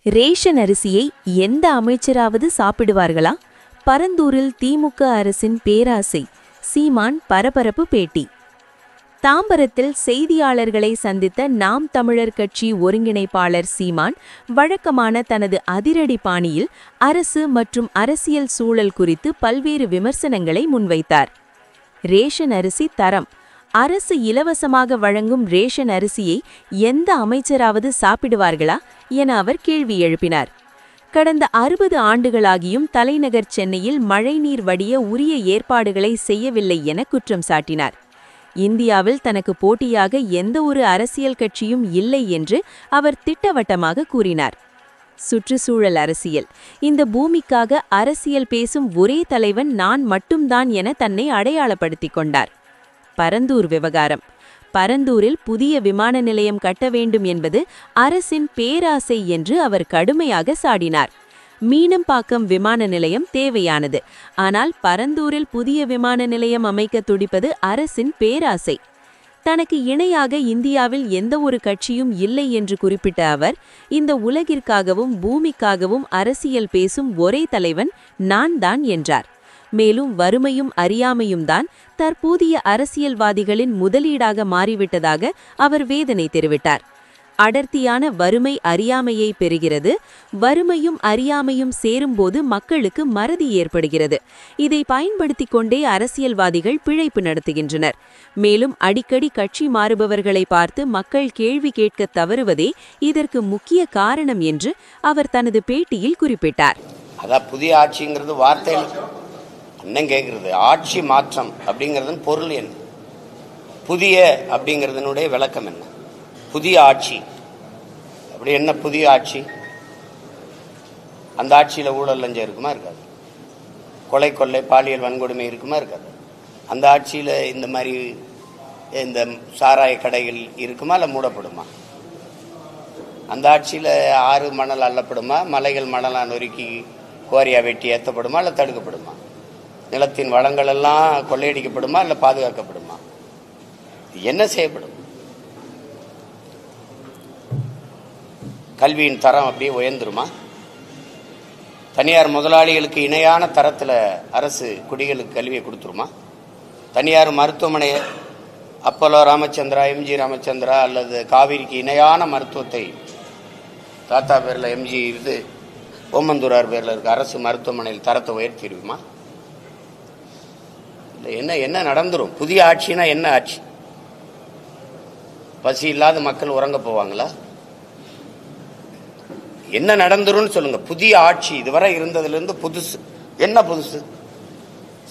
Ration அரிசியை எந்த அமைச்சராவது சாப்பிடுவார்களா? பரந்தூரில் திமுக அரசின் பேராசை. சீமான் பரபரப்பு பேட்டி. தாம்பரத்தில் செய்தியாளர்களை சந்தித்த நாம் தமிழர் கட்சி ஒருங்கிணைப்பாளர் சீமான் வழக்கமான தனது அதிரடி பாணியில் அரசு மற்றும் அரசியல் சூழல் குறித்து பல்வேறு விமர்சனங்களை முன்வைத்தார். ரேஷன் அரிசி தரம். அரசு இலவசமாக வழங்கும் ரேஷன் அரிசியை எந்த அமைச்சராவது சாப்பிடுவார்களா என அவர் கேள்வி எழுப்பினார். கடந்த 60 ஆண்டுகளாகியும் தலைநகர் சென்னையில் மழைநீர் வடிய உரிய ஏற்பாடுகளை செய்யவில்லை என குற்றம் சாட்டினார். இந்தியாவில் தனக்கு போட்டியாக எந்த ஒரு அரசியல் கட்சியும் இல்லை என்று அவர் திட்டவட்டமாக கூறினார். சுற்றுச்சூழல் அரசியல். இந்த பூமிக்காக அரசியல் பேசும் ஒரே தலைவன் நான் மட்டும்தான் என தன்னை அடையாளப்படுத்திக் கொண்டார். பரந்தூர் விவகாரம். பரந்தூரில் புதிய விமான நிலையம் கட்ட வேண்டும் என்பது அரசின் பேராசை என்று அவர் கடுமையாக சாடினார். மீனம்பாக்கம் விமான நிலையம் தேவையானது, ஆனால் பரந்தூரில் புதிய விமான நிலையம் அமைக்க துடிப்பது அரசின் பேராசை. தனக்கு இணையாக இந்தியாவில் எந்த ஒரு கட்சியும் இல்லை என்று குறிப்பிட்ட அவர், இந்த உலகிற்காகவும் பூமிக்காகவும் அரசியல் பேசும் ஒரே தலைவன் நான் தான் என்றார். மேலும் வறுமையும் அறியாமையும் தான் தற்போதைய அரசியல்வாதிகளின் முதலீடாக மாறிவிட்டதாக அவர் வேதனை தெரிவித்தார். அடர்த்தியான வறுமை அறியாமையை பெறுகிறது. வறுமையும் அறியாமையும் சேரும்போது மக்களுக்கு மறதி ஏற்படுகிறது. இதை பயன்படுத்தி கொண்டே அரசியல்வாதிகள் பிழைப்பு நடத்துகின்றனர். மேலும் அடிக்கடி கட்சி மாறுபவர்களை பார்த்து மக்கள் கேள்வி கேட்க தவறுவதே இதற்கு முக்கிய காரணம் என்று அவர் தனது பேட்டியில் குறிப்பிட்டார். அதான் புதிய ஆட்சிங்கிறது வார்த்தையில் என்ன கேட்கறது, ஆட்சி மாற்றம் அப்படிங்கிறது பொருள் என்ன, புதிய அப்படிங்கிறதுனுடைய விளக்கம் என்ன, புதிய ஆட்சி அப்படி என்ன புதிய ஆட்சி? அந்த ஆட்சியில் ஊழல் லஞ்சம் இருக்குமா இருக்காது? கொலை கொள்ளை பாலியல் வன்கொடுமை இருக்குமா இருக்காது? அந்த ஆட்சியில் இந்த மாதிரி இந்த சாராய கடைகள் இருக்குமா இல்லை மூடப்படுமா? அந்த ஆட்சியில் ஆறு மணல் அள்ளப்படுமா, மலைகள் மணலாக நொறுக்கி கோரியா வெட்டி ஏற்றப்படுமா இல்லை தடுக்கப்படுமா? நிலத்தின் வளங்கள் எல்லாம் கொள்ளையடிக்கப்படுமா இல்லை பாதுகாக்கப்படுமா? என்ன செய்யப்படும்? கல்வியின் தரம் அப்படியே உயர்ந்துருமா? தனியார் முதலாளிகளுக்கு இணையான தரத்தில் அரசு குடிகளுக்கு கல்வியை கொடுத்துருமா? தனியார் மருத்துவமனை அப்போலோ ராமச்சந்திரா, எம்ஜி ராமச்சந்திரா அல்லது காவிரிக்கு இணையான மருத்துவத்தை தாத்தா பேரில் எம்ஜி இது ஓமந்தூரார் பேரில் இருக்க அரசு மருத்துவமனையில் தரத்தை உயர்த்திடுமா? என்ன என்ன நடந்துரும்? புதிய ஆட்சினா என்ன ஆட்சி? பசி இல்லாத மக்கள் உறங்க போவாங்களா? என்ன நடந்துரும் சொல்லுங்க. புதிய ஆட்சி இதுவரை இருந்ததுலேருந்து புதுசு என்ன புதுசு?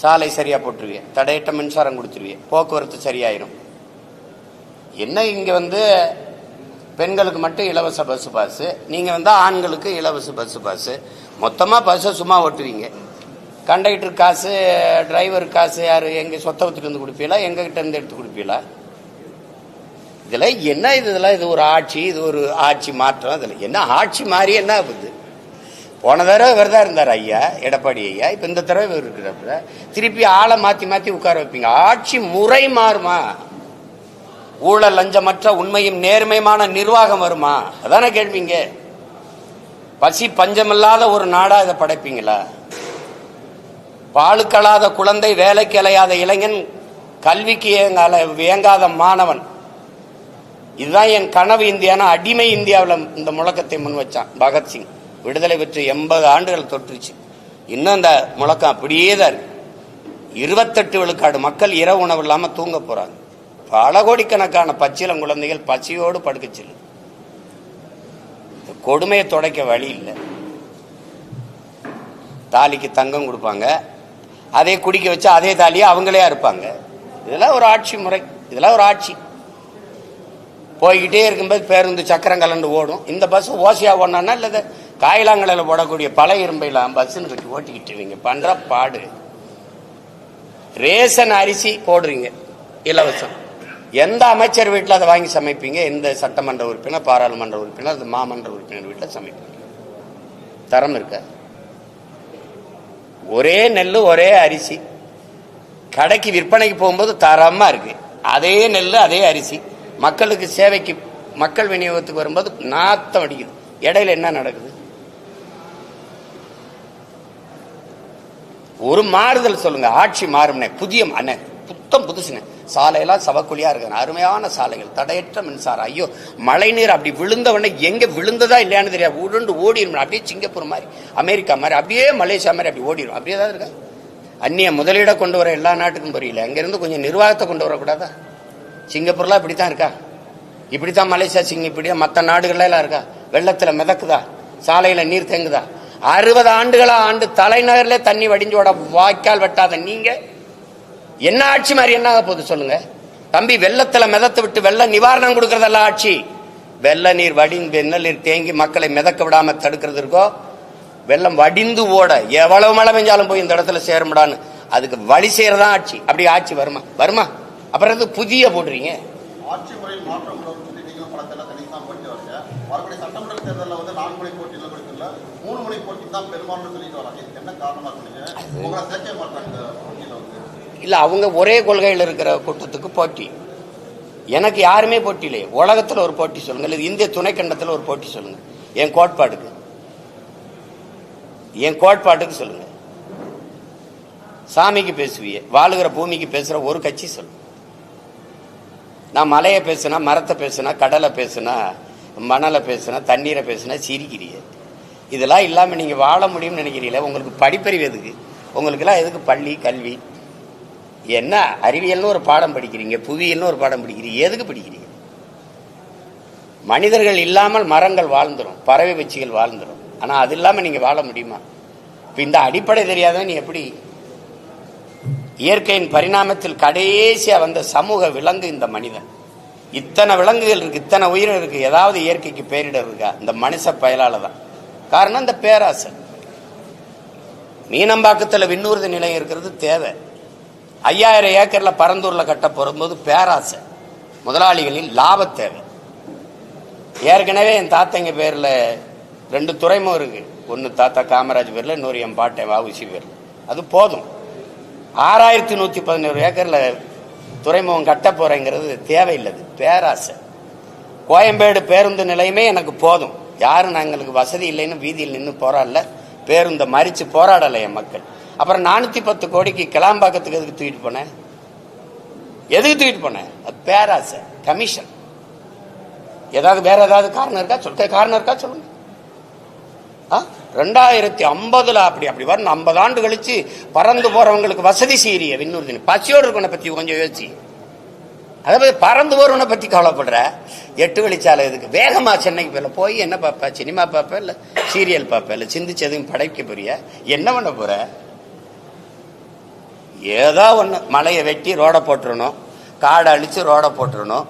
சாலை சரியா போட்டுருவீங்க, தடையற்ற மின்சாரம் கொடுத்துருவீங்க, போக்குவரத்து சரியாயிரும். என்ன இங்க பெண்களுக்கு மட்டும் இலவச பஸ் பாஸ், நீங்க ஆண்களுக்கு இலவச பஸ் பாஸ், மொத்தமா பஸ்ஸை சும்மா ஓட்டுவீங்க. கண்டக்டர் காசு, டிரைவர் காசு யாரு எங்க சொத்தவத்திட்டு இருந்து கொடுப்பீங்களா, எங்க கிட்ட இருந்து எடுத்து கொடுப்பீங்களா? இதுல என்ன இதெல்லாம்? இது ஒரு ஆட்சி, இது ஒரு ஆட்சி மாற்றம். இதுல என்ன ஆட்சி மாறி என்ன ஆகுது? போன தடவை இவர் தான் இருந்தார் ஐயா, எடப்பாடி ஐயா. இப்ப இந்த தடவை இவர் இருக்கிறப்ப திருப்பி ஆளை மாத்தி மாத்தி உட்கார வைப்பீங்க. ஆட்சி முறை மாறுமா? ஊழல் லஞ்சமற்ற உண்மையும் நேர்மையான நிர்வாகம் வருமா? அதானே கேள்விங்க. பசி பஞ்சமில்லாத ஒரு நாடா இதை படைப்பீங்களா? பாலுக்கலாத குழந்தை, வேலைக்கு அலையாத இளைஞன், கல்விக்கு இயங்காத மாணவன், இதுதான் என் கனவு இந்தியானா அடிமை இந்தியாவில் இந்த முழக்கத்தை முன் வச்சான் பகத்சிங். விடுதலை பெற்று 80 ஆண்டுகள் தொற்றுச்சு. இன்னும் அந்த முழக்கம் அப்படியே தான் இருக்கு. 28 விழுக்காடு மக்கள் இரவு உணவு இல்லாம தூங்க போறாங்க. பல கோடிக்கணக்கான பச்சிளம் குழந்தைகள் பசியோடு படுக்கச்சில்லை. கொடுமையை துடைக்க வழி இல்லை. தாலிக்கு தங்கம் கொடுப்பாங்க, அதே குடிக்க வச்சு அதே தாலியை அவங்களே இருப்பாங்க. இதெல்லாம் ஒரு ஆட்சி முறை, இதெல்லாம் ஒரு ஆட்சி. போய்கிட்டே இருக்கும்போது பேருந்து சக்கரம் கலந்து ஓடும். இந்த பஸ் ஓசையா ஓடனா இல்லை காயிலாங்கலையில் போடக்கூடிய பழைய இரும்பையெல்லாம் பஸ்ன்னு கட்டி ஓட்டிக்கிட்டு பண்ற பாடு. ரேஷன் அரிசி போடுறீங்க இலவசம். எந்த அமைச்சர் வீட்டில் அதை வாங்கி சமைப்பீங்க? எந்த சட்டமன்ற உறுப்பினர், பாராளுமன்ற உறுப்பினர், அது மாமன்ற உறுப்பினர் வீட்டில் சமைப்பீங்க? தரம் இருக்க? ஒரே நெல் ஒரே அரிசி கடைக்கு விற்பனைக்கு போகும்போது தரமா இருக்கு. அதே நெல் அதே அரிசி மக்களுக்கு சேவைக்கு மக்கள் விநியோகத்துக்கு வரும்போது நாத்தம் அடிக்குது. இடையில என்ன நடக்குது? ஒரு மாறுதல் சொல்லுங்க. ஆட்சி மாறும்னே, புதிய அண்ணே, புத்தம் புதுசுனே. சாலையெல்லாம் சவக்குழியா இருக்கு, அருமையான சாலைகள், தடையற்ற மின்சாரம். ஐயோ, மழை நீர் அப்படி விழுந்தவொடனே எங்க விழுந்ததா இல்லையான்னு தெரியாது, உருண்டு ஓடிடும். அப்படியே சிங்கப்பூர் மாதிரி, அமெரிக்கா மாதிரி, அப்படியே மலேசியா மாதிரி அப்படி ஓடிடும். அப்படியே தான் இருக்கா. அந்நிய முதலீட கொண்டு வர எல்லா நாட்டுக்கும் புரியல, அங்கிருந்து கொஞ்சம் நிர்வாகத்தை கொண்டு வரக்கூடாதா? சிங்கப்பூர்லாம் இப்படித்தான் இருக்கா? இப்படித்தான் மலேசியா, இப்படிதான் மற்ற நாடுகள்லாம் எல்லாம் இருக்கா? வெள்ளத்துல மிதக்குதா? சாலையில நீர் தேங்குதா? 60 ஆண்டுகளா ஆண்டு தலைநகர்ல தண்ணி வடிஞ்சோட வாய்க்கால் வெட்டாத நீங்க என்ன ஆட்சி மாதிரி என்ன போகுது சொல்லுங்க தம்பி? வெள்ளத்துல மிதத்து விட்டு வெள்ள நிவாரணம் கொடுக்கறதல்ல ஆட்சி. வெள்ள நீர் வடிந்து வெள்ள நீர் தேங்கி மக்களை மிதக்க விடாம தடுக்கிறது இருக்கோ, வெள்ளம் வடிந்து ஓட எவ்வளவு மழை பெஞ்சாலும் போய் இந்த இடத்துல சேரும்டான்னு அதுக்கு வழி செய்யறதா ஆட்சி. அப்படி ஆட்சி வருமா? வருமா? அப்புறம் புதிய போடுறீங்க. ஆட்சி முறையில் மாற்றம் படத்தெல்லாம் தனித்தான் போட்டு வருங்க. மறுபடியும் சட்டமன்ற தேர்தலில் 4 முறை போட்டியில் கொடுக்கல, 3 முறை போட்டி தான் பெரும்பாலும் சொல்லிட்டு வராங்க. இதுக்கு என்ன காரணமா சொன்னீங்க? உங்களை சேர்க்க மாட்டாங்க போட்டியில் இல்ல, அவங்க ஒரே கொள்கையில் இருக்கிற கூட்டத்துக்கு போட்டி. எனக்கு யாருமே போட்டி இல்லையே. உலகத்துல ஒரு போட்டி சொல்லுங்க, இல்லை இந்திய துணைக்கண்டத்தில் ஒரு போட்டி சொல்லுங்க. என் கோட்பாட்டுக்கு சொல்லுங்க. சாமிக்கு பேசுவிய, வாழுகிற பூமிக்கு பேசுற ஒரு கட்சி சொல்லுங்க. நான் மலையை பேசுனா, மரத்தை பேசுனா, கடலை பேசுனா, மணலை பேசுனா, தண்ணீரை பேசுனா சிரிக்கிறீங்க. இதெல்லாம் இல்லாம நீங்க வாழ முடியும்னு நினைக்கிறீங்களா? உங்களுக்கு படிப்பறிவு எதுக்கு? உங்களுக்கு எல்லாம் எதுக்கு பள்ளி கல்வி? என்ன அறிவியல்னு ஒரு பாடம் படிக்கிறீங்க, புவியியல்னு ஒரு பாடம் படிக்கிறீங்க, எதுக்கு படிக்கிறீங்க? மனிதர்கள் இல்லாமல் மரங்கள் வாழ்ந்துடும், பறவை பட்சிகள் வாழ்ந்துடும். ஆனா அது இல்லாம நீங்க வாழ முடியுமா? இப்ப இந்த அடிப்படை தெரியாத நீ எப்படி? இயற்கையின் பரிணாமத்தில் கடைசியா வந்த சமூக விலங்கு இந்த மனிதன். இத்தனை விலங்குகள் இருக்கு, இத்தனை உயிரினம் இருக்கு, ஏதாவது இயற்கைக்கு பேரிடர் இருக்கா? இந்த மனுஷ பயலால தான். காரணம் இந்த பேராசை. மீனம்பாக்கத்துல விண்ணூர்தி நிலையம் இருக்கிறது தேவை. 5000 ஏக்கர்ல பரந்தூர்ல கட்ட போகும்போது பேராசை, முதலாளிகளின் லாப தேவை. ஏற்கனவே என் தாத்தங்க பேர்ல 2 துறைமுகம் இருக்கு. ஒன்னு தாத்தா காமராஜ் பேர்ல, இன்னொரு என் பாட்டை வஉசி பேர்ல. அது போதும். 6111 ஏக்கர்ல துறைமுகம் கட்ட போறேங்கிறது தேவையில்லை, பேராசை. கோயம்பேடு பேருந்து நிலையமே எனக்கு போதும். யாரும் நாங்களுக்கு வசதி இல்லைன்னு வீதியில் நின்று போராடல, பேருந்தை மறிச்சு போராடலை என் மக்கள். அப்புறம் 410 கோடிக்கு கிளாம்பாக்கத்துக்கு எதுக்கு தூக்கிட்டு போனேன்? எதுக்கு தூக்கிட்டு போனேன்? பேராசை, கமிஷன். ஏதாவது வேற ஏதாவது காரணம் இருக்கா? சொல்லுங்க. 2050 அப்படி வரும். 50 ஆண்டு கழிச்சு பறந்து போறவங்களுக்கு வசதி செய்யறிய விண்ணூர்தி. பசியோடு இருக்கவனை பத்தி கொஞ்சம் யோசிச்சு. அதாவது பறந்து போறவனை பத்தி கவலைப்படுற. 8 வழிச்சாலை எதுக்கு? வேகமா சென்னைக்கு போய் என்ன பார்ப்ப? சினிமா பார்ப்ப, இல்ல சீரியல் பார்ப்ப, இல்ல சிந்திச்சு எதுவும் படைக்க போறிய? என்ன பண்ண போற? ஏதோ ஒண்ணு, மலையை வெட்டி ரோட போட்டுறணும், காடை அழிச்சு ரோட போட்டுறணும்,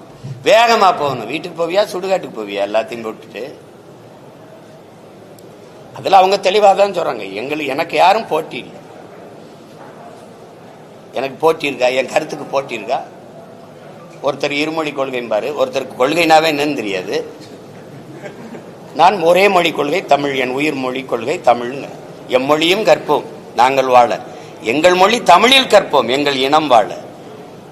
வேகமா போகணும். வீட்டுக்கு போவியா, சுடுகாட்டுக்கு போவியா? எல்லாத்தையும் போட்டுட்டு. அதுல அவங்க தெளிவாக தான் சொல்றாங்க, எனக்கு யாரும் போட்டி இல்லை. எனக்கு போட்டி இருக்கா? என் கருத்துக்கு போட்டி இருக்கா? ஒருத்தர் இருமொழி கொள்கைம்பாரு, ஒருத்தருக்கு கொள்கைனாவே என்னன்னு தெரியாது. நான் ஒரே மொழி கொள்கை தமிழ், என் உயிர் மொழி கொள்கை தமிழ்ங்க. எம்மொழியும் கற்போம் நாங்கள் வாழ, எங்கள் மொழி தமிழில் கற்போம் எங்கள் இனம் வாழ.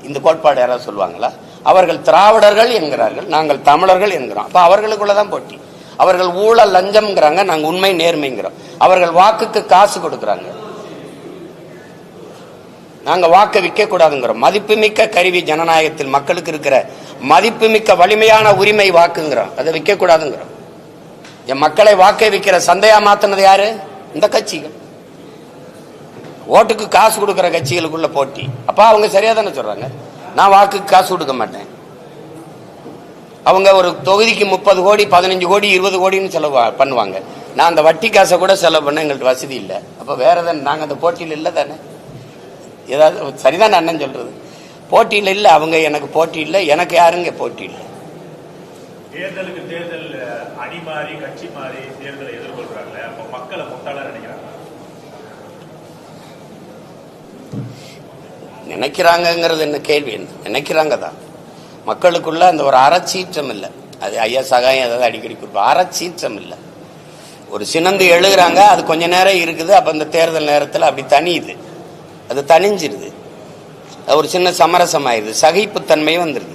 இந்த கோட்பாடு யாராவது சொல்லுவாங்களா? அவர்கள் திராவிடர்கள் என்கிறார்கள், நாங்கள் தமிழர்கள் என்கிறோம். அப்ப அவர்களுக்குள்ளதான் போட்டி. அவர்கள் ஊழல் லஞ்சம்ங்கிறாங்க, நாங்க உண்மை நேர்மைங்கிறோம். அவர்கள் வாக்குக்கு காசு கொடுக்கறாங்க, நாங்க வாக்க விற்க கூடாதுங்கிறோம். மதிப்புமிக்க கருவி ஜனநாயகத்தில் மக்களுக்கு இருக்கிற மதிப்புமிக்க வலிமையான உரிமை வாக்குங்கிறோம், அதை விற்க கூடாதுங்கிறோம். என் மக்களை வாக்கை விற்கிற சந்தையா மாத்தினது யாரு? இந்த கட்சிகள். ஓட்டுக்கு காசு கொடுக்கிற கட்சிகளுக்குள்ள போட்டி. அப்ப அவங்க சரியா தானே சொல்றாங்க, நான் வாக்குக்கு காசு கொடுக்க மாட்டேன். அவங்க ஒரு தொகுதிக்கு 30 கோடி 15 கோடி 20 கோடின்னு செலவு பண்ணுவாங்க. நான் அந்த வட்டி காசை கூட செலவு பண்ண எங்களுக்கு வசதி இல்லை. அப்ப வேற தானே, நாங்க அந்த போட்டியில் இல்லை தானே. ஏதாவது சரிதான் அண்ணன் சொல்றது, போட்டியில் இல்லை. அவங்க எனக்கு போட்டி இல்லை, எனக்கு யாருங்க போட்டி இல்லை. தேர்தலுக்கு தேர்தல் அணி மாறி கட்சி மாறி தேர்தலை எதிர்கொள்றாங்க. அப்ப மக்களை முட்டாளா நினைக்கிறாங்கிறது என்ன கேள்வி? என்ன நினைக்கிறாங்க தான். மக்களுக்குள்ள அந்த ஒரு அறச்சீற்றம் இல்லை. அது ஐயா சகாயம் ஏதாவது அடிக்கடி கொடுப்போம், அறச்சீற்றம் இல்லை. ஒரு சினந்து எழுதுறாங்க, அது கொஞ்ச நேரம் இருக்குது. அப்ப இந்த தேர்தல் நேரத்தில் அப்படி தனியுது, அது தனிஞ்சிருது, ஒரு சின்ன சமரசம் ஆயிடுது, சகிப்புத்தன்மை வந்துருது.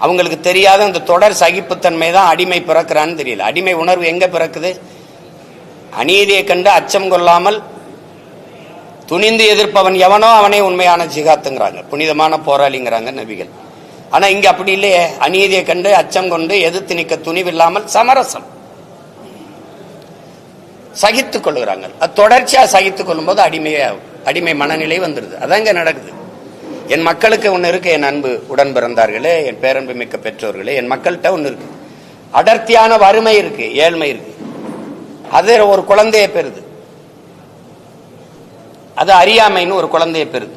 அவங்களுக்கு தெரியாத அந்த தொடர் சகிப்புத்தன்மை தான் அடிமை பிறக்கிறான்னு தெரியல. அடிமை உணர்வு எங்க பிறக்குது? அநீதியை கண்டு அச்சம் கொள்ளாமல் துணிந்து எதிர்ப்பவன் எவனோ அவனே உண்மையான ஜிகாத்துங்கிறாங்க, புனிதமான போராளிங்கிறாங்க நபிகள். ஆனா இங்க அப்படி இல்லையே. அநீதியை கண்டு அச்சம் கொண்டு எதிர்த்து நிற்க துணிவில்லாமல் சமரசம் சகித்துக் கொள்ளுகிறாங்க. அது தொடர்ச்சியா சகித்துக் கொள்ளும் போது அடிமை மனநிலை வந்துடுது. அதாங்க நடக்குது. என் மக்களுக்கு ஒண்ணு இருக்கு, என் அன்பு உடன் பிறந்தார்களே, என் பேரன்பு மிக்க பெற்றோர்களே, என் மக்கள்கிட்ட ஒண்ணு இருக்கு, அடர்த்தியான வறுமை இருக்கு, ஏழ்மை இருக்கு. அது ஒரு குழந்தைய பெறுது, அது அறியாமைன்னு ஒரு குழந்தைய பெறுது.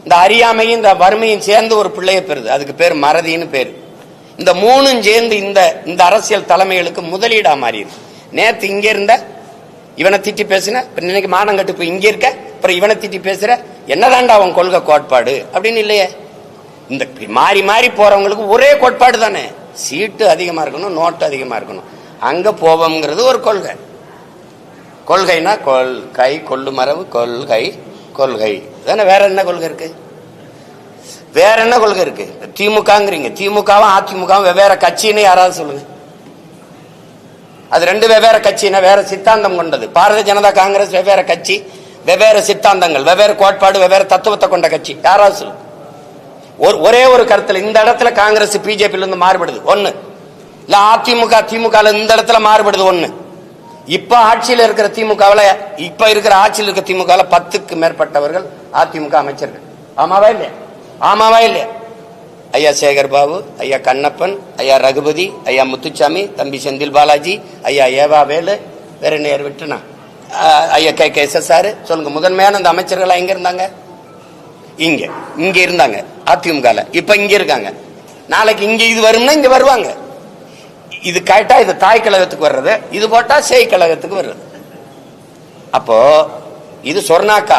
இந்த அறியாமையும் இந்த வறுமையும் சேர்ந்து ஒரு பிள்ளைய பெறுது, அதுக்கு பேர் மறதின்னு பேரு. இந்த மூணும் சேர்ந்து இந்த அரசியல் தலைமைகளுக்கு முதலீடா மாறி இருக்கு. நேத்து இங்க இருந்த இவனை திட்டி பேசுன, இன்னைக்கு மானங்கட்டு போய் இங்க இருக்க, அப்புறம் இவனை திட்டி பேசுற, என்னதாண்டா அவன் கொள்கை கோட்பாடு அப்படின்னு இல்லையே. இந்த மாறி மாறி போறவங்களுக்கு ஒரே கோட்பாடு தானே, சீட்டு அதிகமா இருக்கணும், நோட்டு அதிகமா இருக்கணும், அங்க போவோம்ங்கிறது ஒரு கொள்கை. கொள்கைனா கொள்கை, கொள்ளு மரபு, கொள்கை கொள்கை தானே. வேற என்ன கொள்கை இருக்கு? வேற என்ன கொள்கை இருக்கு? திமுகங்கிறீங்க, திமுகவும் அதிமுகவும் வெவ்வேறு கட்சின்னு யாராவது சொல்லுங்க. அது ரெண்டு வெவ்வேறு கட்சினா வேற சித்தாந்தம் கொண்டது. பாரதிய ஜனதா காங்கிரஸ் வெவ்வேறு கட்சி, வெவ்வேறு சித்தாந்தங்கள், வெவ்வேறு கோட்பாடு, வெவ்வேறு தத்துவத்தை கொண்ட கட்சி. யாராவது சொல்லுங்க. ஒரே ஒரு கருத்துல இந்த இடத்துல காங்கிரஸ் பிஜேபி இருந்து மாறுபடுது ஒண்ணு, இல்ல அதிமுக திமுக இந்த இடத்துல மாறுபடுது ஒண்ணு. இப்ப ஆட்சியில் இருக்கிற திமுகவில், இப்ப இருக்கிற ஆட்சியில் இருக்கிற திமுகவில் 10க்கு மேற்பட்டவர்கள் அதிமுக அமைச்சர்கள். ஆமாவா இல்லையா? ஆமாவா இல்லையா? ஐயா சேகர் பாபு, ஐயா கண்ணப்பன், ஐயா ரகுபதி, ஐயா முத்துச்சாமி, தம்பி செந்தில் பாலாஜி, ஐயா ஏவா வேலு, வேற நேர் விட்டுனா ஐயா கே எஸ்.எஸ்.ஆர். சொல்லுங்க, முதன்மையான அந்த அமைச்சர்கள் எங்க இருந்தாங்க? இங்க இருந்தாங்க அதிமுக. இப்ப இங்க இருக்காங்க. நாளைக்கு இங்க இது வரும்னா இங்க வருவாங்க. இது கேட்டா இது தாய் கழகத்துக்கு வர்றது, இது போட்டா சேய் கழகத்துக்கு வர்றது. அப்போ இது சொர்ணாக்கா,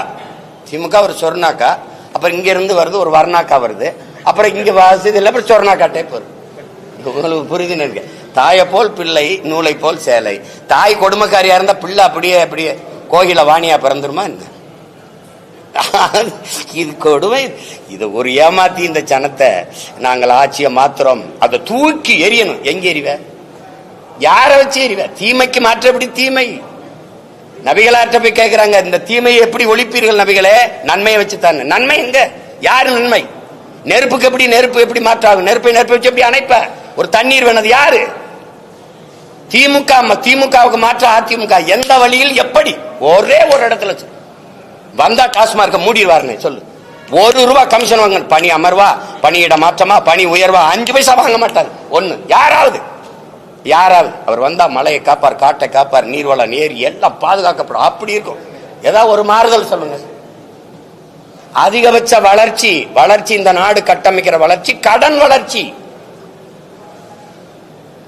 திமுக ஒரு சொர்ணாக்கா, அப்புறம் இங்க இருந்து வருது ஒரு வர்ணாக்கா வருது, அப்புறம் இங்க வசதி இல்லை, அப்புறம் சொர்ணாக்கா டைப் வருது. உங்களுக்கு புரியுதுன்னு இருக்கு. தாயை போல் பிள்ளை, நூலை போல் சேலை. தாய் கொடுமைக்காரியா இருந்தா பிள்ளை அப்படியே கோகில வாணியா பிறந்துருமா என்ன? இது கொடுமை. இது ஒரு ஏமாத்தி இந்த ஜனத்தை நாங்கள் ஆட்சியை மாத்திரம், அதை தூக்கி எரியணும். எங்க எறிவ? யார வச்சு எறிவ? தீமைக்கு மாற்றப்படி தீமை. நபிகளாற்ற போய் கேட்கிறாங்க, இந்த தீமையை எப்படி ஒழிப்பீர்கள் நபிகளே? நன்மையை வச்சு தாங்க. நன்மை எங்க? யாரு நன்மை? நெருப்புக்கு எப்படி நெருப்பு எப்படி மாற்றாகும்? நெருப்பை வச்சு எப்படி அணைப்ப? ஒரு தண்ணீர் வேணது யாரு? திமுகவுக்கு மாற்ற அதிமுக. எந்த வழியில் எப்படி? ஒரே ஒரு இடத்துல வந்தா டாஸ்மார்க்க மூடிடுவாருன்னு சொல்லு. ₹1 கமிஷன் வாங்க. பணி அமர்வா, பணியிட மாற்றமா, பணி உயர்வா, 5 பைசா வாங்க மாட்டார். ஒண்ணு யாராவது அவர் வந்தா மலையை காப்பார், காட்டை காப்பார், நீர்வளம் ஏரி எல்லாம் பாதுகாக்கப்படும். அப்படி இருக்கும். ஏதாவது ஒரு மாறுதல் சொல்லுங்க. அதிகபட்ச வளர்ச்சி இந்த நாடு கட்டமைக்கிற வளர்ச்சி கடன் வளர்ச்சி.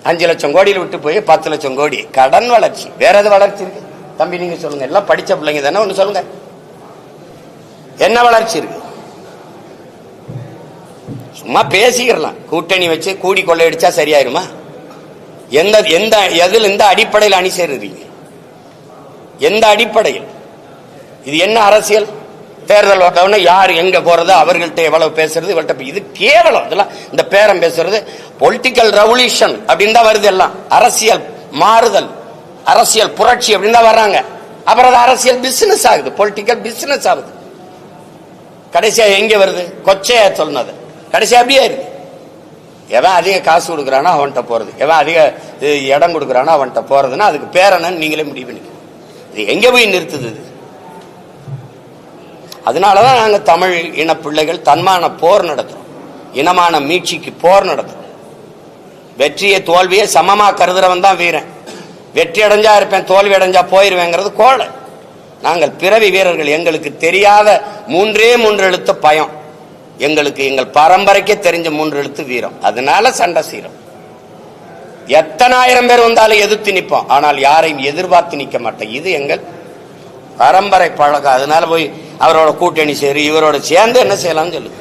5 லட்சம் கோடியில் விட்டு போய் 10 லட்சம் கோடி கடன் வளர்ச்சி. வேற எது வளர்ச்சி இருக்கு தம்பி? நீங்க சொல்லுங்க. எல்லாம் படிச்ச பிள்ளைங்க தானே, ஒண்ணு சொல்லுங்க. என்ன வளர்ச்சி இருக்கு? சும்மா பேசிக்கிறலாம். கூட்டணி வச்சு கூடி கொள்ளையடிச்சா சரியாயிருமா? எந்த அடிப்படையில் அணி சேருறீங்க? எந்த அடிப்படையில்? இது என்ன அரசியல்? தேர்தல் வந்தவொடனே யார் எங்க போறது, அவர்கள்ட்ட எவ்வளவு பேசுறது, இவள்கிட்ட இது கேவலம். இதெல்லாம் இந்த பேரம் பேசுறது பொலிட்டிக்கல் ரெவல்யூஷன் அப்படின்னு தான் வருது. எல்லாம் அரசியல் மாறுதல், அரசியல் புரட்சி அப்படின்னு தான் வர்றாங்க. அப்புறம் அது அரசியல் பிசினஸ் ஆகுது, பொலிட்டிக்கல் பிசினஸ் ஆகுது. கடைசியா எங்க வருது? கொச்சையா சொன்னது கடைசியா அப்படியே இருக்கு. எவன் அதிக காசு கொடுக்குறானோ அவன்கிட்ட போறது, எவன் அதிக இடம் கொடுக்குறானோ அவன்கிட்ட போறதுன்னா அதுக்கு பேரனன்னு நீங்களே முடிவு பண்ணிக்க. இது எங்க போய் நிறுத்துது? அதனாலதான் நாங்க தமிழ் இன பிள்ளைகள் தன்மான போர் நடத்துறோம், இனமான மீட்சிக்கு போர் நடத்துறோம். வெற்றியை தோல்வியை சமமா கருதுறவன் தான் வீரன். வெற்றி அடைஞ்சா இருப்பேன், தோல்வி அடைஞ்சா போயிருவேங்கிறது கோழை. நாங்கள் பிறவி வீரர்கள். எங்களுக்கு தெரியாத 3 எழுத்து பயம். எங்களுக்கு எங்கள் பரம்பரைக்கே தெரிஞ்ச 3 எழுத்து வீரம். அதனால சண்டை செய்யறோம். எத்தனை ஆயிரம் பேர் வந்தாலும் எதிர்த்து நிற்போம், ஆனால் யாரையும் எதிர்பார்த்து நிற்க மாட்டோம். இது எங்கள் பரம்பரை பழக்கம். அதனால போய் அவரோட கூட்டணி சேரு, இவரோட சேர்ந்து என்ன செய்யலாம்னு சொல்லு.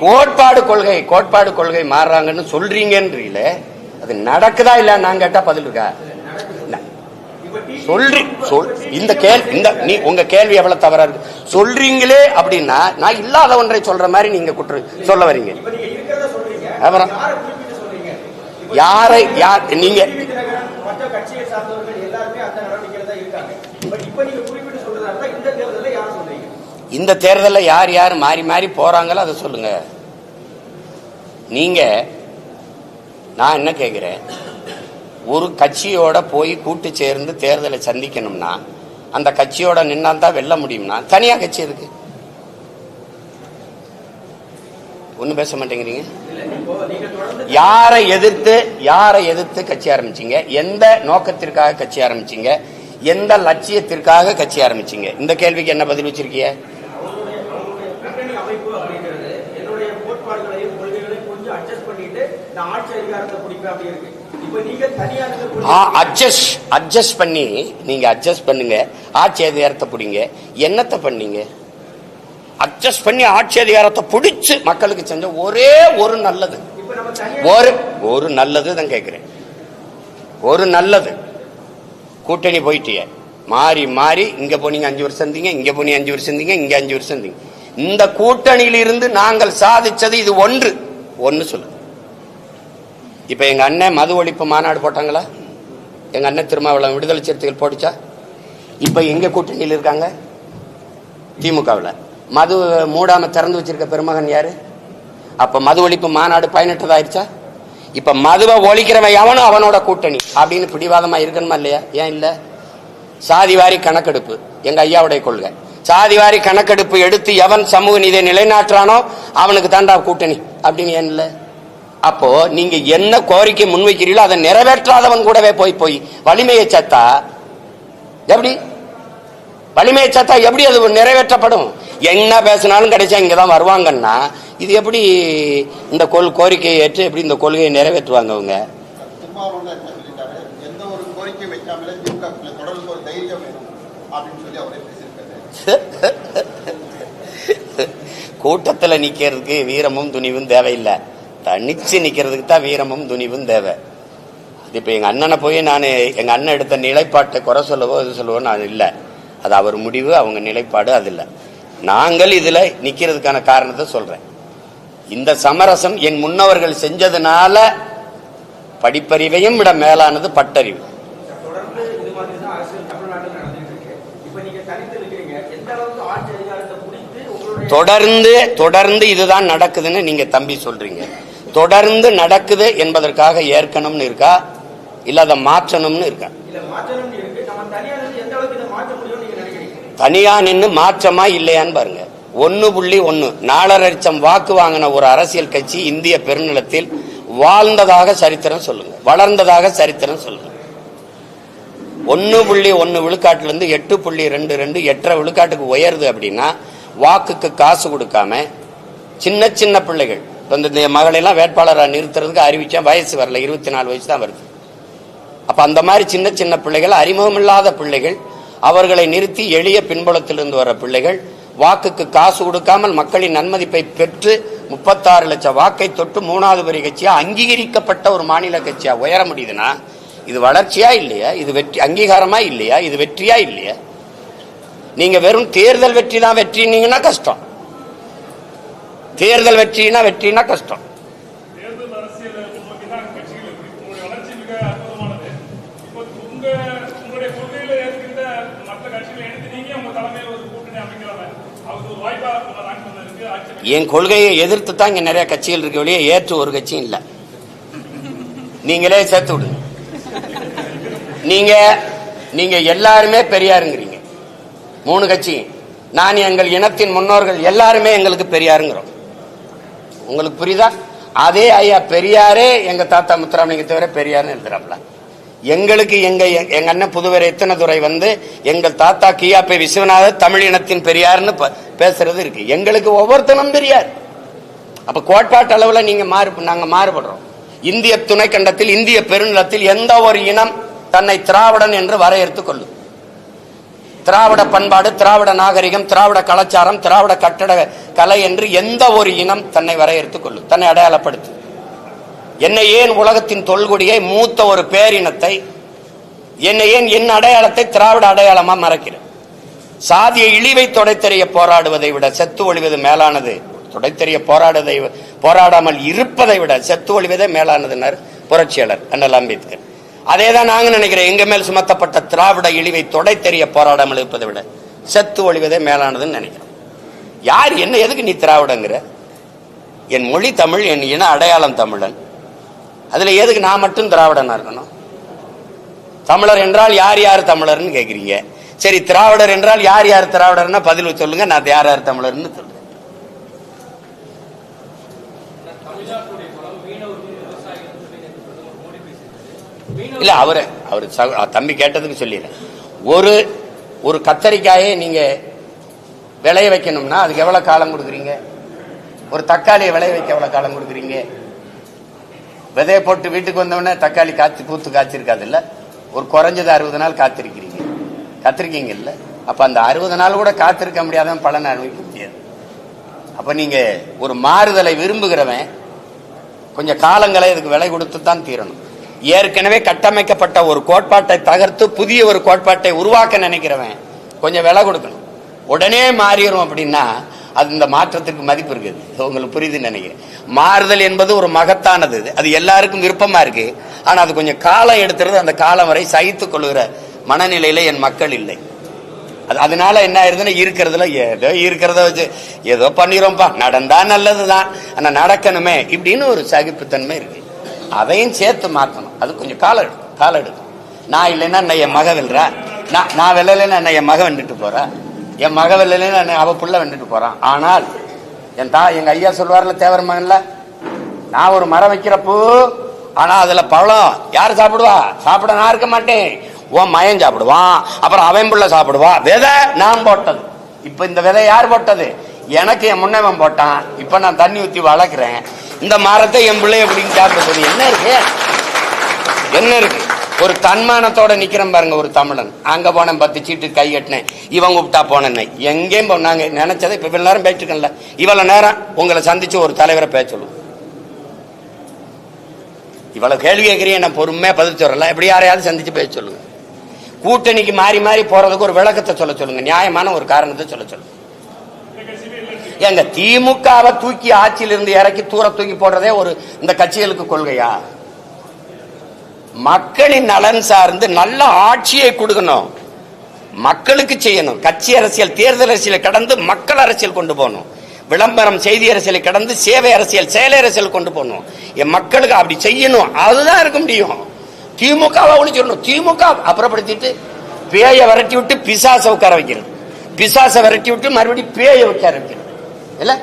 கோட்பாடு கொள்கை மாறுறாங்கன்னு சொல்றீங்கன்றீல, அது நடக்குதா இல்ல? நான் கேட்டா பதில் இருக்கா? உங்க கேள்வி எவ்வளவு தவறா இருக்கு. சொல்றீங்களே அப்படின்னா நான் இல்லாத ஒன்றை சொல்ற மாதிரி நீங்க சொல்ல வரீங்க. அப்புறம் யாரை நீங்க கட்சியை சார்ந்தவர்கள் எல்லாருமே அந்த நடவடிக்கையில தான் இருக்காங்க. பட் இப்ப நீங்க குறிப்பிட்டு சொல்றதா இருந்தா இந்த தேர்தலில் யார் சொல்றீங்க? இந்த தேர்தலில் யார் யார் மாறி மாறி போறாங்களோ அதை சொல்லுங்க. நீங்க நான் என்ன கேட்கிறேன், ஒரு கட்சியோட போய் கூட்டு சேர்ந்து தேர்தலை சந்திக்கணும்னா அந்த கட்சியோட நின்னா தான் வெல்ல முடியும்னா தனியா கட்சி இருக்கு. ஒன்னும் பேச மாட்டேங்கிறீங்க. யாரை எதிர்த்து கட்சி ஆரம்பிச்சீங்க? எந்த நோக்கத்திற்காக கட்சி ஆரம்பிச்சீங்க? எந்த லட்சியத்திற்காக கட்சி ஆரம்பிச்சீங்க? இந்த கேள்விக்கு என்ன பதில் வச்சிருக்கீங்க? அட்ஜஸ்ட் பண்ணி நீங்க அட்ஜஸ்ட் பண்ணுங்க, ஆட்சி அதிகாரத்தை பிடிங்க. என்னத்தை பண்ணீங்க? அட்ஜஸ்ட் பண்ணி ஆட்சி அதிகாரத்தை பிடிச்சு மக்களுக்கு செஞ்ச ஒரே ஒரு நல்லது, ஒரு நல்லது தான் கேட்கிறேன். ஒரு நல்லது. கூட்டணி போயிட்டிய மாறி மாறி இங்க போனீங்க 5 வருஷம் இருந்தீங்க, இங்க போனீங்க 5 வருஷம் இருந்தீங்க, இங்க 5 வருஷம் இருந்தீங்க. இந்த கூட்டணியில இருந்து நாங்கள் சாதிச்சது இது ஒன்று சொல்லு. இப்ப எங்க அண்ணன் மது ஒழிப்பு மாநாடு போட்டாங்களா? எங்க அண்ணன் திருமாவளவன் விடுதலை சிறுத்தைகள் போட்டுச்சா? இப்ப எங்க கூட்டணியில் இருக்காங்க? திமுகவில். மது மூடாம திறந்து வச்சிருக்க பெருமகன் யாரு? அப்ப மது ஒழிப்பு மாநாடு பயனற்றதாயிருச்சா? இப்ப மதுவை ஒழிக்கிறவன் எவனும் அவனோட கூட்டணி அப்படின்னு பிடிவாதமா இருக்கணுமா இல்லையா? ஏன் இல்ல? சாதிவாரி கணக்கெடுப்பு எங்க ஐயாவுடைய கொள்கை. சாதிவாரி கணக்கெடுப்பு எடுத்து எவன் சமூக நீதியை நிலைநாட்டுறானோ அவனுக்கு தாண்டா கூட்டணி அப்படின்னு ஏன் இல்ல? அப்போ நீங்க என்ன கோரிக்கை முன்வைக்கிறீங்களோ அதை நிறைவேற்றாதவன் கூடவே போய் வலிமையை சத்தா எப்படி? வலிமையை சத்தா எப்படி அது நிறைவேற்றப்படும்? என்ன பேசினாலும் கிடைச்சா இங்கதான் வருவாங்கன்னா இது எப்படி இந்த கோரிக்கையை ஏற்று எப்படி இந்த கொள்கையை நிறைவேற்றுவாங்க அவங்க? எந்த ஒரு கோரிக்கை வைக்காமலே தொடர்ந்து ஒரு தைரியம் வேணும் அப்படின்னு சொல்லி அவரே கூட்டத்தில் நிக்கிறதுக்கு வீரமும் துணிவும் தேவையில்லை, தனிச்சு நிக்கிறதுக்கு தான் வீரமும் துணிவும் தேவை. அது இப்ப எங்க அண்ணனை போய் நான் எங்க அண்ணன் எடுத்த நிலைப்பாட்டை குறை சொல்லவோ இது சொல்லவோ நான் இல்லை. அது அவர் முடிவு, அவங்க நிலைப்பாடு, அது இல்லை. நாங்கள் இதுல நிக்கிறதுக்கான காரணத்தை சொல்றேன். இந்த சமரசம் என் முன்னவர்கள் செஞ்சதுனால படிப்பறிவையும் விட மேலானது பட்டறிவு. தொடர்ந்து இதுதான் நடக்குதுன்னு நீங்க தம்பி சொல்றீங்க. தொடர்ந்து நடக்குது என்பதற்காக ஏற்கனம்னு இருக்கா, இல்ல அதை மாற்றணும்னு இருக்கா? தனியா நின்று மாற்றமா இல்லையான்னு பாருங்க. 1.1 4.5 லட்சம் வாக்கு வாங்கின ஒரு அரசியல் கட்சி இந்திய பெருநிலத்தில் வாழ்ந்ததாக சரித்திரம் சொல்லுங்க, வளர்ந்ததாக சரித்திரம் சொல்லுங்க. 1.1 விழுக்காட்டுல இருந்து 8.22 8.5 விழுக்காட்டுக்கு உயருது அப்படின்னா வாக்குக்கு காசு கொடுக்காம சின்ன சின்ன பிள்ளைகள் இந்த மகளெல்லாம் வேட்பாளராக நிறுத்துறதுக்கு அறிவிச்சேன், வயசு வரல, 24 வயசு தான் வருது. அப்ப அந்த மாதிரி சின்ன சின்ன பிள்ளைகள், அறிமுகம் இல்லாத பிள்ளைகள், அவர்களை நிறுத்தி எளிய பின்புலத்திலிருந்து வர பிள்ளைகள் வாக்குக்கு காசு கொடுக்காமல் மக்களின் நன்மதிப்பை பெற்று 36 லட்சம் வாக்கை தொட்டு 3வது பெரிய கட்சியா அங்கீகரிக்கப்பட்ட ஒரு மாநில கட்சியா உயர முடியுதுன்னா இது வளர்ச்சியா இல்லையா? இது வெற்றி அங்கீகாரமா இல்லையா? இது வெற்றியா இல்லையா? நீங்க வெறும் தேர்தல் வெற்றி தான் வெற்றினீங்கன்னா கஷ்டம். தேர்தல் வெற்றினா கஷ்டம். என் கொள்கையை எதிர்த்து தான் இங்க நிறைய கட்சிகள் இருக்க வெளியே ஏற்று ஒரு கட்சியும் இல்ல. நீங்களே சேர்த்து விடுங்க. நீங்க எல்லாருமே பெரியாருங்கிறீங்க, 3 கட்சி. நான் எங்கள் இனத்தின் முன்னோர்கள் எல்லாருமே எங்களுக்கு பெரியாருங்கிறோம். உங்களுக்கு புரியுதா? அதே ஐயா பெரியாரே எங்க தாத்தா முத்துராமலிங்க தவிர பெரியாருன்னு எழுதுறாப்ல. எங்களுக்கு எங்க அண்ணன் புதுவரை எத்தனதுரை எங்கள் தாத்தா கியாப்பை விஸ்வநாதர் தமிழ் இனத்தின் பெரியார்னு பேசுறது இருக்கு. எங்களுக்கு ஒவ்வொருத்தனும் பெரியார். அப்ப கோட்பாட்டு அளவுல நாங்க மாறுபடுறோம். இந்திய துணைக்கண்டத்தில் இந்திய பெருநிலத்தில் எந்த ஒரு இனம் தன்னை திராவிடன் என்று வரையறுத்துக் கொள்ளும். திராவிட பண்பாடு, திராவிட நாகரிகம், திராவிட கலாச்சாரம், திராவிட கட்டட கலை என்று எந்த ஒரு இனம் தன்னை வரையறுத்துக் கொள்ளும், தன்னை அடையாளப்படுத்து. என்னை ஏன் உலகத்தின் தொல்குடியை மூத்த ஒரு பேரினத்தை, என்னை ஏன் என் அடையாளத்தை திராவிட அடையாளமா மறக்கிறேன்? சாதிய இழிவை தொடைத்தெறிய போராடுவதை விட செத்து ஒழிவது மேலானது. தொடைத்தெறிய போராடாமல் இருப்பதை விட செத்து ஒழிவதே மேலானதுன்னார் புரட்சியாளர் அண்ணல் அம்பேத்கர். அதே தான் நாங்க நினைக்கிறேன். எங்க மேல் சுமத்தப்பட்ட திராவிட இழிவை தொடை தெரிய போராடாமல் இருப்பதை விட செத்து ஒழிவதே மேலானதுன்னு நினைக்கிறேன். யார் என்ன எதுக்கு நீ திராவிடங்கிற? என் மொழி தமிழ், என் இன அடையாளம் தமிழன். அதுல எதுக்கு நான் மட்டும் திராவிடனா இருக்கணும்? தமிழர் என்றால் யார் யார் தமிழர்னு கேக்குறீங்க. சரி, திராவிடர் என்றால் யார் யார் திராவிடர்னா பதில் சொல்லுங்க. நான் யார் யார் தமிழர்னு சொல்றேன். இல்ல அவரு தம்பி கேட்டதுக்கு சொல்லிடுறேன். ஒரு கத்தரிக்காயை நீங்க விளைய வைக்கணும்னா அதுக்கு எவ்வளவு காலம் கொடுக்குறீங்க? ஒரு தக்காளியை விளைய வைக்க எவ்வளவு காலம் கொடுக்குறீங்க? விதையை போட்டு வீட்டுக்கு வந்தவொடனே தக்காளி பூத்து காய்ச்சிருக்காது இல்ல, ஒரு குறைஞ்சது 60 நாள் காத்திருக்கீங்க இல்ல. அப்ப அந்த 60 நாள் கூட காத்திருக்க முடியாத பலனை அனுபவிக்க முடியாது. அப்ப நீங்க ஒரு மாறுதலை விரும்புகிறவன் கொஞ்சம் காலங்களை இதுக்கு விலை கொடுத்து தான் தீரணும். ஏற்கனவே கட்டமைக்கப்பட்ட ஒரு கோட்பாட்டை தகர்த்து புதிய ஒரு கோட்பாட்டை உருவாக்க நினைக்கிறவன் கொஞ்சம் விலை கொடுக்கணும். உடனே மாறிடும் அப்படின்னா அது இந்த மாற்றத்துக்கு மதிப்பு இருக்குது. உங்களுக்கு புரியுதுன்னு நினைக்கிறேன். மாறுதல் என்பது ஒரு மகத்தானது, அது எல்லாருக்கும் விருப்பமா இருக்கு. ஆனா அது கொஞ்சம் காலம் எடுத்துறது. அந்த காலம் வரை சகித்துக் கொள்கிற மனநிலையில என் மக்கள் இல்லை. அதனால என்ன ஆயிருதுன்னா இருக்கிறதுல இருக்கிறத வச்சு ஏதோ பண்ணிரோம்பா, நடந்தா நல்லதுதான், ஆனா நடக்கணுமே இப்படின்னு ஒரு சகிப்புத்தன்மை இருக்கு. அதையும் சேர்த்து மாற்றணும். அது கொஞ்சம் காலம் எடுக்கும். நான் இல்லைன்னா என் மக வெல்றா, நான் வெல்லலைன்னா என் மக வெண்டுட்டு போறா, என் மக வெல்லலைன்னா அவ புள்ள வெண்டுட்டு போறான். ஆனால் எங்க ஐயா சொல்வார்ல, தேவர மகன்ல, நான் ஒரு மரம் வைக்கிறப்போ ஆனா அதுல பழம் யாரு சாப்பிடுவா? சாப்பிட நான் இருக்க மாட்டேன், உன் மயன் சாப்பிடுவான், அப்புறம் அவன் புள்ள சாப்பிடுவா. விதை நான் போட்டது. இப்ப இந்த விதை யார் போட்டது? எனக்கு என் முன்னவன் போட்டான். இப்ப நான் தண்ணி ஊத்தி வளர்க்கிறேன். இந்த மரத்தை என் பிள்ளை எப்படின்னு சாப்பிடுறது என்ன இருக்கு? ஒரு தன்மானத்தோட நிக்கிறேன் பாருங்க ஒரு தமிழன். அங்க போனேன், 10 சீட்டு கை கட்டினேன், இவன் கூப்பிட்டா போனேன். எங்கேயும் நாங்க நினைச்சதை இப்ப இவ்வளவு நேரம் பேசிருக்கேன்ல, இவ்வளவு நேரம் உங்களை சந்திச்சு ஒரு தலைவரை பேச சொல்லுவோம். இவ்வளவு கேள்வி கேட்கிறீங்க, நான் பொறுமையா பதில் சொல்றல. எப்படி யாரையாவது சந்திச்சு பேச சொல்லுங்க. கூட்டணிக்கு மாறி மாறி போறதுக்கு ஒரு விளக்கத்தை சொல்ல சொல்லுங்க, நியாயமான ஒரு காரணத்தை சொல்ல சொல்லுங்க. எங்க திமுகவை தூக்கி ஆட்சியிலிருந்து இறக்கி தூக்கி போடுறதே ஒரு இந்த கட்சிகளுக்கு கொள்கையா? மக்களின் நலன் சார்ந்து நல்ல ஆட்சியை கொடுக்கணும், மக்களுக்கு செய்யணும். கட்சி அரசியல், தேர்தல் அரசியலை கடந்து மக்கள் அரசியல் கொண்டு போகணும். விளம்பரம், செய்தி அரசியலை கடந்து சேவை அரசியல், செயல் அரசியல் கொண்டு போகணும். என் மக்களுக்கு அப்படி செய்யணும். அதுதான் இருக்க முடியும். திமுகவை ஒழிச்சிடணும். திமுக அப்புறப்படுத்திட்டு பேயை விரட்டி விட்டு பிசாசை உட்கார வைக்கிறது, பிசாசை விரட்டி விட்டு மறுபடியும் பேயை உட்கார வைக்கிறது இல்ல.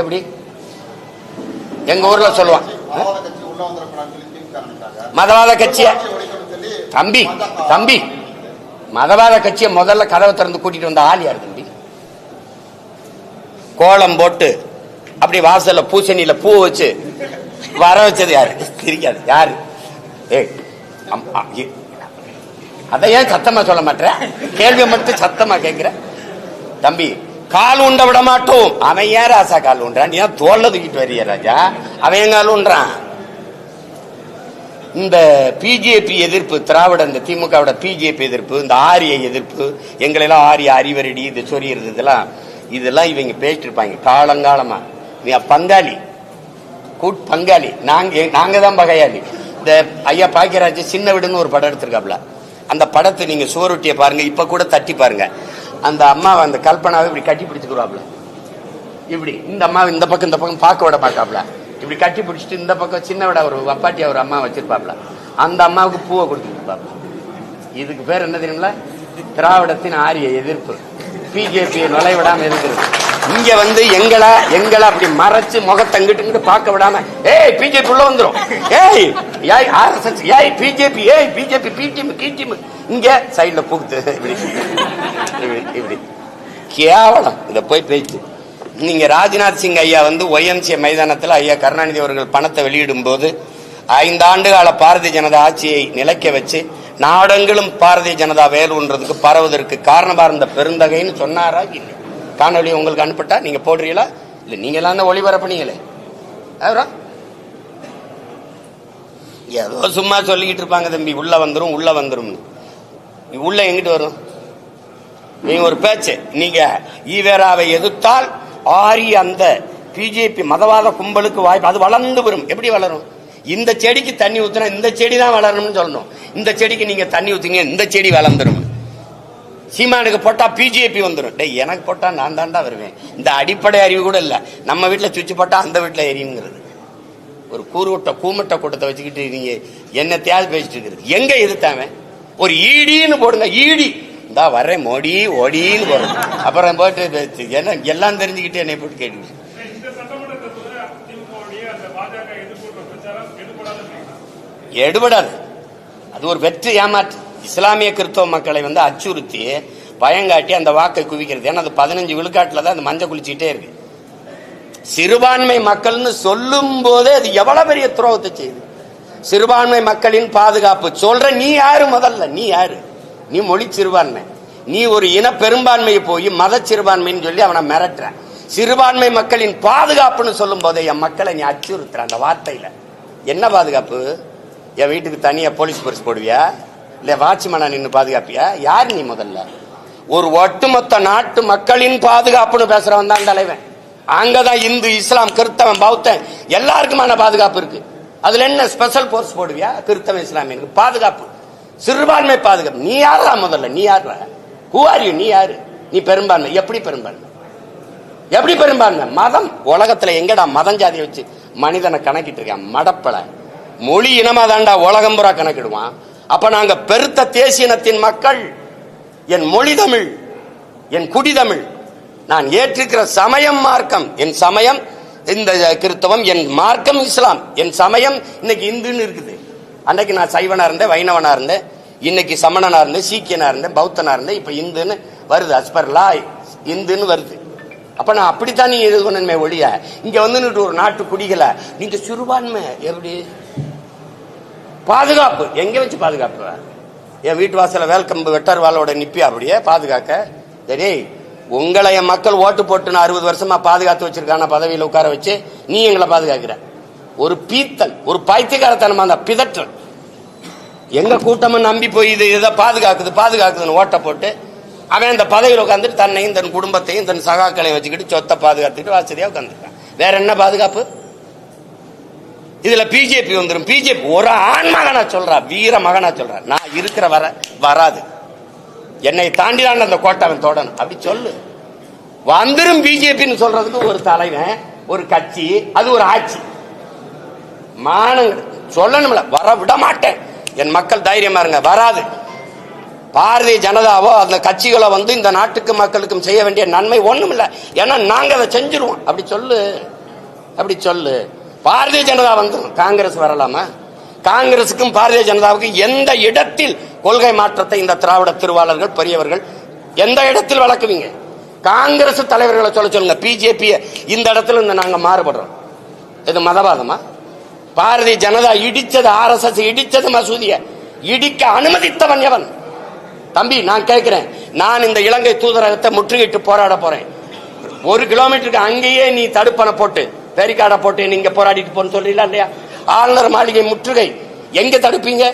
எப்படி எங்க ஊர்ல சொல்லுவான், மதவாத கட்சிய தம்பி மதவாத கட்சியை முதல்ல கதவை திறந்து கூட்டிட்டு வந்த ஆள் யாரு தம்பி? கோலம் போட்டு அப்படி வாசல்ல பூசணியில பூ வச்சு வர வச்சது யாரு? தெரியாது யாரு? அதை ஏன் சத்தமா சொல்ல மாட்டேன்? கேள்வி மட்டும் சத்தமா கேட்கிற தம்பி. கால் உண்ட விட மாட்டோம். அவன் ஏன் ராசா கால் உண்டான்? ஏன் தோல்ல தூக்கிட்டு வரிய ராஜா? அவன் கால் உண்டான். இந்த பிஜேபி எதிர்ப்பு, திராவிட இந்த திமுகவோட பிஜேபி எதிர்ப்பு, இந்த ஆரிய எதிர்ப்பு, எங்களை எல்லாம் ஆரிய அறிவரடி இது சொறியறது, இதெல்லாம் இவங்க பேசிட்டு இருப்பாங்க காலங்காலமா. நீ பங்காளி, பங்காளி, நாங்க தான் பகையாளி. இந்த ஐயா பாக்கியராஜ் சின்ன வீடுன்னு ஒரு படம் எடுத்திருக்காப்ல, அந்த படத்தை நீங்க சுவரொட்டியை பாருங்க, இப்ப கூட தட்டி பாருங்க. அந்த அம்மாவை, அந்த கல்பனாவை இப்படி கட்டி பிடிச்சுக்கிறாப்ல, இப்படி இந்த அம்மாவை இந்த பக்கம் பார்க்க விட மாட்டாப்ல, இப்படி கட்டி பிடிச்சிட்டு இந்த பக்கம் சின்ன விட ஒரு வப்பாட்டியா ஒரு அம்மா வச்சிருப்பாப்ல, அந்த அம்மாவுக்கு பூவை கொடுத்துருப்பாப்ல. இதுக்கு பேர் என்ன தெரியுங்களா? திராவிடத்தின் ஆரிய எதிர்ப்பு. பிஜேபியை நுழைவிடாம இருக்கிறது. இங்க வந்து எங்களை அப்படி மறைச்சு முகத்தங்கிட்டு பார்க்க விடாம, ஏய் பிஜேபி உள்ள வந்துரும், ஏய் ஆர்எஸ்எஸ், ஏய் பிஜேபி, ஏய் பிஜேபி பி டீம் கி டீம், இங்க சைட்ல புகுத்து இப்படி கேவலம். இத போய் பேச்சு. நீங்க ராஜ்நாத் சிங் ஐயா வந்து ஒய்எம்சிஏ மைதானத்தில் ஐயா கருணாநிதி அவர்கள் பணத்தை வெளியிடும் போது 5 ஆண்டு கால பாரதிய ஜனதா ஆட்சியை நிலைக்க வச்சு நாடெங்கிலும் பாரதிய ஜனதா வேலுன்றதுக்கு பரவுவதற்கு காரணமா இருந்த பெருந்தகைன்னு சொன்னாரா? இல்லை. காணொலி உங்களுக்கு அனுப்பிட்டா நீங்க போடுறீங்களா? இல்ல, நீங்க எல்லாம் ஒளிபரப்புனீங்களே. ஏதோ சும்மா சொல்லிக்கிட்டு இருப்பாங்க தம்பி, உள்ள வந்துரும் உள்ள வந்துரும். உள்ள எங்கிட்டு வரும்? நீங்க ஒரு பேச்சு, நீங்க ஈவேராவை எதிர்த்தால் ஆரி அந்த பிஜேபி மதவாத கும்பலுக்கு வாய்ப்பு, அது வளர்ந்து வரும். எப்படி வளரும்? இந்த செடிக்கு தண்ணி ஊத்துனா இந்த செடி தான் வளரணும்னு சொல்லணும். இந்த செடிக்கு நீங்க தண்ணி ஊத்துங்க, இந்த செடி வளர்ந்துடும். சீமானுக்கு போட்டா பிஜேபி வந்துடும். டேய், எனக்கு போட்டா நான் தாண்டா வருவேன். இந்த அடிப்படை அறிவு கூட இல்ல. நம்ம வீட்டுல சுவிட்ச் போட்டா அந்த வீட்டுல எரியுங்கிறது. ஒரு கூமட்ட கூட்டத்தை வச்சுக்கிட்டு நீங்க என்ன தேவை பேசிட்டு இருக்கிறது. எங்க எதிர்த்தாம ஒரு ஈடின்னு போடுங்க. ஈடி இந்தா வர்றேன் மோடி ஓடின்னு போடுங்க. அப்புறம் போட்டு என்ன எல்லாம் தெரிஞ்சுக்கிட்டு என்னை போட்டு கேட்டு எடுபடாது. அது ஒரு வெற்றி ஏமாற்று. இஸ்லாமிய கிறிஸ்தவ மக்களை அச்சுறுத்தி பயங்காட்டி அந்த வாக்கை குவிக்கிறது. ஏன்னா அது 15 விழுக்காட்டுல தான் அந்த மஞ்சள் குளிச்சுட்டே இருக்கு. சிறுபான்மை மக்கள்னு சொல்லும் போதே அது எவ்வளவு பெரிய துரோகத்தை செய்யுது. சிறுபான்மை மக்களின் பாதுகாப்பு சொல்ற நீ யாரு? முதல்ல நீ யாரு? நீ மொழி சிறுபான்மை. நீ ஒரு இன பெரும்பான்மையை போய் மத சிறுபான்மைன்னு சொல்லி அவனை மிரட்டுற. சிறுபான்மை மக்களின் பாதுகாப்புன்னு சொல்லும் போதே என் மக்களை நீ அச்சுறுத்துற. அந்த வார்த்தையில என்ன பாதுகாப்பு? என் வீட்டுக்கு தனியா போலீஸ் பரிசு போடுவியா? இல்ல வாட்ச்மேனா நின்று பாதுகாப்பியா? யார் நீ? முதல்ல ஒரு ஒட்டுமொத்த நாட்டு மக்களின் பாதுகாப்புன்னு பேசுறவன் தான் தலைவன். அங்கதான் இந்து, இஸ்லாம், கிறிஸ்தவன், பௌத்தன் எல்லாருக்குமான பாதுகாப்பு இருக்கு. அதுல என்ன ஸ்பெஷல் போர்ஸ் போடுவியா? கிறிஸ்தவ இஸ்லாமியனுக்கு பாதுகாப்பு, சிறுபான்மை பாதுகாப்பு. நீ யாரா? முதல்ல நீ யாரா? Who are you? நீ யாரு? நீ பெரும்பான்மை. எப்படி பெரும்பான்மை? எப்படி பெரும்பான்மை? மதம். உலகத்துல எங்கடா மதம் ஜாதியை வச்சு மனிதனை கணக்கிட்டு இருக்கான்? மடப்பல மொழி இனமா தாண்டா உலகம் புறா கணக்கிடுவான். அப்ப நாங்க பெருத்த தேசியனத்தின் மக்கள். என் மொழி தமிழ், என் குடி தமிழ். நான் ஏற்றிருக்கிற சமயம் மார்க்கம். என் சமயம் இந்த கிறிஸ்தவம், என் மார்க்கம் இஸ்லாம், என் சமயம் இன்னைக்கு இந்துன்னு இருக்குது. அன்னைக்கு நான் சைவனா இருந்தேன், வைணவனா இருந்தேன், இன்னைக்கு சமணனா இருந்தேன், சீக்கியனா இருந்தேன், பௌத்தனா இருந்தேன், இப்ப இந்துன்னு வருது. அஸ்பர்லா இந்துன்னு வருது. அப்ப நான் அப்படித்தான் நீங்க இது பண்ணணுமே ஒழிய இங்க ஒரு நாட்டு குடிகளை நீங்க சிறுபான்மை எப்படி பாதுகாப்பு? எங்க வச்சு பாதுகாப்பு? என் வீட்டு வாசல வேல்கம்பு வெட்டர் வாளோட நிப்பி அப்படியே பாதுகாக்க? சரி, உங்களை என் மக்கள் ஓட்டு போட்டு 60 வருஷமா பாதுகாத்து வச்சிருக்கான பதவியில உட்கார வச்சு நீ எங்களை பாதுகாக்கிற. ஒரு பீத்தல், ஒரு பைத்தியக்காரத்தனமா அந்த பிதற்றல். எங்க கூட்டமும் நம்பி போய் இது இதை பாதுகாக்குதுன்னு ஓட்ட போட்டு அவன் அந்த பதவியில் உட்காந்துட்டு தன்னையும் தன் குடும்பத்தையும் தன் சகாக்களையும் வச்சுக்கிட்டு சொத்தை பாதுகாத்துட்டு வசதியா உட்காந்துருக்கான். வேற என்ன பாதுகாப்பு? இதுல பிஜேபி வந்துடும். பிஜேபி ஒரு ஆண் மகனா சொல்றா, வீர மகனா சொல்றா, நான் இருக்கிற வராது, என்னை தாண்டிதான் அந்த கோட்டை அவன் தொடணும் அப்படி சொல்லு. வந்துடும் பிஜேபின்னு சொல்றதுக்கு ஒரு தலைவன், ஒரு கட்சி, அது ஒரு ஆட்சி. மானங்கள் சொல்லணும்ல, வர விட மாட்டேன். என் மக்கள் தைரியமா இருங்க, வராது. பாரதிய ஜனதாவோ அந்த கட்சிகளோ இந்த நாட்டுக்கு மக்களுக்கும் செய்ய வேண்டிய நன்மை ஒண்ணும் இல்லை. ஏன்னா நாங்க அதை செஞ்சிருவோம். அப்படி சொல்லு, அப்படி சொல்லு. பாரதிய ஜனதா வந்துடும், காங்கிரஸ் வரலாமா? காங்கிரசுக்கும் பாரதிய ஜனதாவுக்கும் எந்த இடத்தில் கொள்கை மாற்றத்தை இந்த திராவிட திருவாளர்கள் பெரியவர்கள் எந்த இடத்தில் வளர்க்குவீங்க? காங்கிரஸ் தலைவர்களை சொல்லுங்க. பிஜேபி இந்த இடத்துல நாங்க மாறுபடுறோம். இது மதவாதமா? பாரதிய ஜனதா இடிச்சது, RSS இடிச்சது மசூதியை இடிக்க அனுமதித்தவன் எவன்? தம்பி, நான் கேட்கிறேன். நான் இந்த இலங்கை தூதரகத்தை முற்றுகையிட்டு போராட போறேன். 1 கிலோமீட்டருக்கு அங்கேயே நீ தடுப்பணை போட்டு பேரிகார்டை போட்டு நீங்க போராடிட்டு போன்னு சொல்றீங்களா இல்லையா? ஆளுநர் மாளிகை முற்றுகை எங்க தடுப்பீங்க?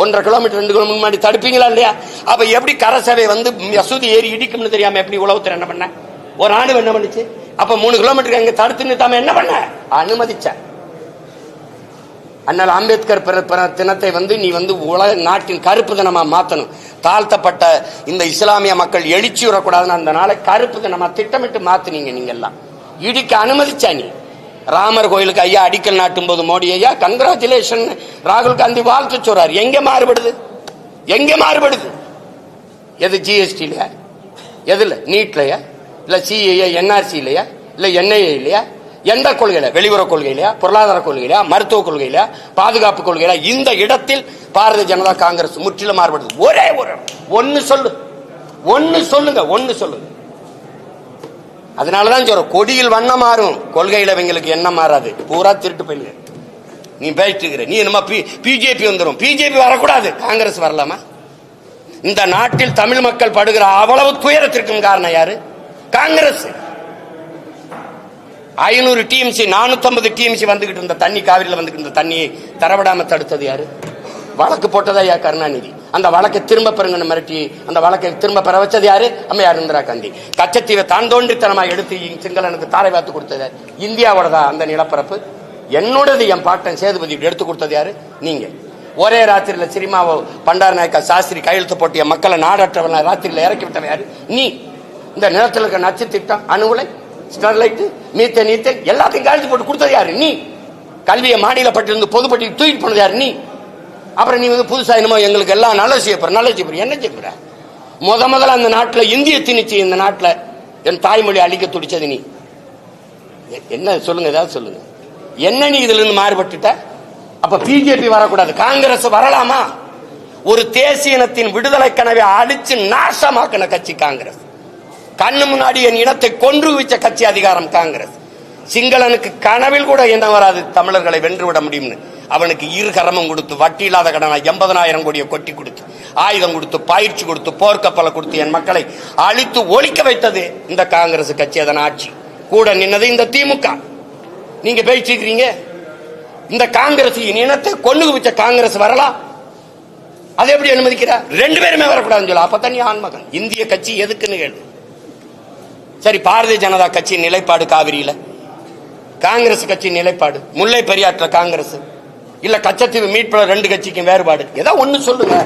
1.5 கிலோமீட்டர் 2 கிலோமீட்டர் முன்னாடி தடுப்பீங்களா இல்லையா? அப்ப எப்படி கரசபை மசூதி ஏறி இடிக்கும்னு தெரியாம எப்படி உளவுத்துறை என்ன பண்ண? ஒரு ஆண்டு என்ன பண்ணுச்சு? அப்ப 3 கிலோமீட்டருக்கு அங்க தடுத்து நிறுத்தாம என்ன பண்ண? அனுமதிச்ச. அண்ணல் அம்பேத்கர் தினத்தை நீ உலக நாட்டின் கருப்பு தினமா மாத்தணும். தாழ்த்தப்பட்ட இந்த இஸ்லாமிய மக்கள் எழுச்சி வரக்கூடாதுன்னு அந்த நாளை கருப்பு தினமா திட்டமிட்டு மாத்தினீங்க. நீங்க எல்லாம் இடிக்க அனுமதிச்சா. நீ ராமர் கோயிலுக்கு ஐயா அடிக்கல் நாட்டும் போது மோடி ஐயா கங்க்ராச்சுலேஷன் ராகுல் காந்தி வாழ்த்து சொல்றாரு. எங்க மாறுபடுது? எங்க மாறுபடுது? எது GST இல்லையா? எதுல? நீட்லயா? இல்ல CAA NRC இல்லையா? இல்ல NIA இல்லையா? எந்த கொள்கையில? வெளியுறவு கொள்கையிலையா? பொருளாதார கொள்கையிலையா? மருத்துவ கொள்கையிலையா? பாதுகாப்பு கொள்கையில? இந்த இடத்தில் பாரதிய ஜனதா காங்கிரஸ் முற்றிலும் மாறுபடுது. ஒரே ஒன்னு சொல்லுங்க. அதனாலதான் சொல்ற, கொடியில் வண்ணம் மாறும், கொள்கையில இவங்களுக்கு என்ன மாறாது. பூரா திருட்டு போயிரு. நீ பேசிட்டு நீ என்னமா பிஜேபி வந்துடும். பிஜேபி வரக்கூடாது, காங்கிரஸ் வரலாமா? இந்த நாட்டில் தமிழ் மக்கள் படுகிற அவ்வளவு துயரத்திற்கும் காரணம் யாரு? காங்கிரஸ். 500 TMC 450 TMC வந்துகிட்டு இருந்த தண்ணி, காவிரியில் வந்துகிட்டு இருந்த தண்ணியை தரவிடாம தடுத்தது யாரு? வழக்கு போட்டதா யா கருணாநிதி. அந்த வழக்கை திரும்ப பெறுங்க மிரட்டி அந்த வழக்கை திரும்ப பெற வச்சது யாரு? அம்மையார் இந்திரா காந்தி. கச்சத்தீவை தான் தோன்றித்தனமா எடுத்து சிங்களனுக்கு தாரை பார்த்து கொடுத்தது இந்தியாவோட தான் அந்த நிலப்பரப்பு. என்னோடது என் பாட்டன் சேதுபதி எடுத்து கொடுத்தது யாரு? நீங்க. ஒரே ராத்திரியில சினிமா பண்டார நாயக்கா சாஸ்திரி கையெழுத்து போட்டு என் மக்களை நாடற்றவன ராத்திரியில இறக்கி விட்டவன் யாரு? நீ. இந்த நிலத்தில் இருக்க நச்சு திட்டம், அணுகுலை, ஸ்டெர்லைட், மீத்தேன், ஈத்தேன் எல்லாத்தையும் கையெழுத்து போட்டு கொடுத்தது யாரு? நீ. கல்வியை மாநில பட்டியலிருந்து பொதுப்பட்டி தூக்கிட்டு போனது யாரு? நீ. அப்புறம் நீ புதுசா என்னமோ எங்களுக்கு எல்லாம் நல்ல செய்யப்படுற என்ன செய்யப்படுற? முதல்ல அந்த நாட்டில் இந்திய திணிச்சு இந்த நாட்டில் என் தாய்மொழி அழிக்க துடிச்சது நீ. என்ன சொல்லுங்க, ஏதாவது சொல்லுங்க. என்ன நீ இதுல இருந்து மாறுபட்டுட்ட? அப்ப பிஜேபி வரக்கூடாது, காங்கிரஸ் வரலாமா? ஒரு தேசிய இனத்தின் விடுதலை கனவை அழிச்சு நாசமாக்கின கட்சி காங்கிரஸ். கண்ணு முன்னாடி என் இனத்தை கொன்று வச்ச கட்சி அதிகாரம் காங்கிரஸ். சிங்களனுக்கு கனவில் கூட என்ன வராது தமிழர்களை வென்றுவிட முடியும்னு. அவனுக்கு இரு கரமும் கொடுத்து, வட்டி இல்லாத கடனா 80,000 கோடியை கொட்டி கொடுத்து, ஆயுதம் கொடுத்து, பயிற்சி கொடுத்து, போர்க்கப்பலை கொடுத்து என் மக்களை அழித்து ஒழிக்க வைத்தது இந்த காங்கிரஸ் கட்சி. அதன் ஆட்சி கூட நின்னது இந்த திமுக. நீங்க பேசிக்கிறீங்க இந்த காங்கிரஸ் இனத்தை கொண்டு வச்ச காங்கிரஸ் வரலாம். அதை எப்படி அனுமதிக்கிற? 2 பேருமே வரக்கூடாதுன்னு சொல்ல. அப்பதான் நீ ஆண்மகன். இந்திய கட்சி எதுக்குன்னு கேளு. சரி, பாரதிய ஜனதா கட்சி நிலைப்பாடு காவிரியில, காங்கிரஸ் கட்சி நிலைப்பாடு முல்லை பெரியாற்ற காங்கிரஸ் இல்ல கச்சத்தீவு மீட்புல 2 கட்சிக்கும் வேறுபாடு. ஏதாவது ஒண்ணு சொல்லுங்க,